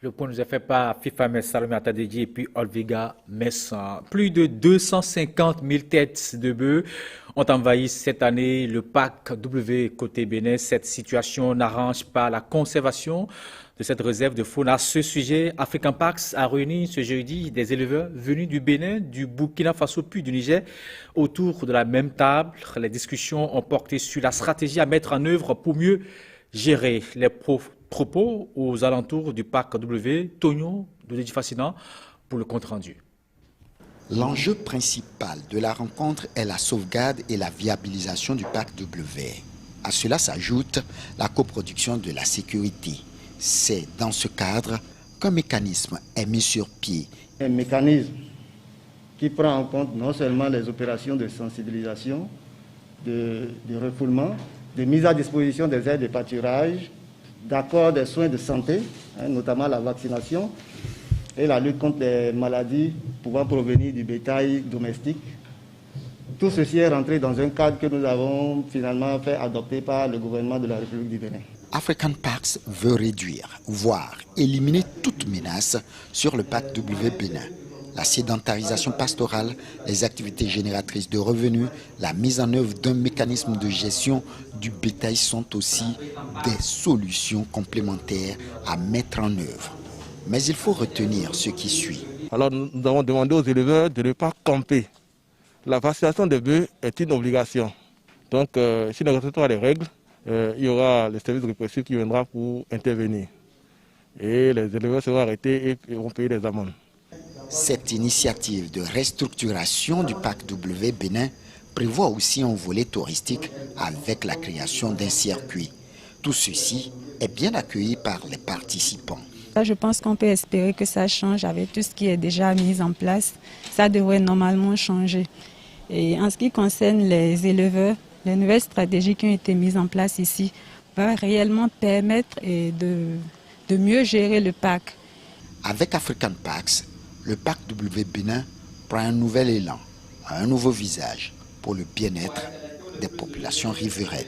Le point nous est fait par FIFA Mess, Salomé Atadji et puis Olviga Messan. Plus de 250 000 têtes de bœufs ont envahi cette année le parc W côté Bénin. Cette situation n'arrange pas la conservation de cette réserve de faune. À ce sujet, African Parks a réuni ce jeudi des éleveurs venus du Bénin, du Burkina Faso puis du Niger autour de la même table. Les discussions ont porté sur la stratégie à mettre en œuvre pour mieux gérer les propos aux alentours du parc W. Tonio de Fascinant pour le compte-rendu. L'enjeu principal de la rencontre est la sauvegarde et la viabilisation du parc W. À cela s'ajoute la coproduction de la sécurité. C'est dans ce cadre qu'un mécanisme est mis sur pied. Un mécanisme qui prend en compte non seulement les opérations de sensibilisation, de refoulement, de mise à disposition des aires de pâturage, d'accord des soins de santé, notamment la vaccination et la lutte contre les maladies pouvant provenir du bétail domestique. Tout ceci est rentré dans un cadre que nous avons finalement fait adopter par le gouvernement de la République du Bénin. African Parks veut réduire, voire éliminer toute menace sur le parc W Bénin. La sédentarisation pastorale, les activités génératrices de revenus, la mise en œuvre d'un mécanisme de gestion du bétail sont aussi des solutions complémentaires à mettre en œuvre. Mais il faut retenir ce qui suit. Alors nous avons demandé aux éleveurs de ne pas camper. La vaccination des bœufs est une obligation. Donc si nous respectons pas les règles, il y aura le service répressif qui viendra pour intervenir. Et les éleveurs seront arrêtés et vont payer des amendes. Cette initiative de restructuration du parc W Bénin prévoit aussi un volet touristique avec la création d'un circuit. Tout ceci est bien accueilli par les participants. Je pense qu'on peut espérer que ça change avec tout ce qui est déjà mis en place. Ça devrait normalement changer. Et en ce qui concerne les éleveurs, les nouvelles stratégies qui ont été mises en place ici vont réellement permettre de mieux gérer le parc. Avec African Parks, le parc W Bénin prend un nouvel élan, un nouveau visage pour le bien-être des populations riveraines.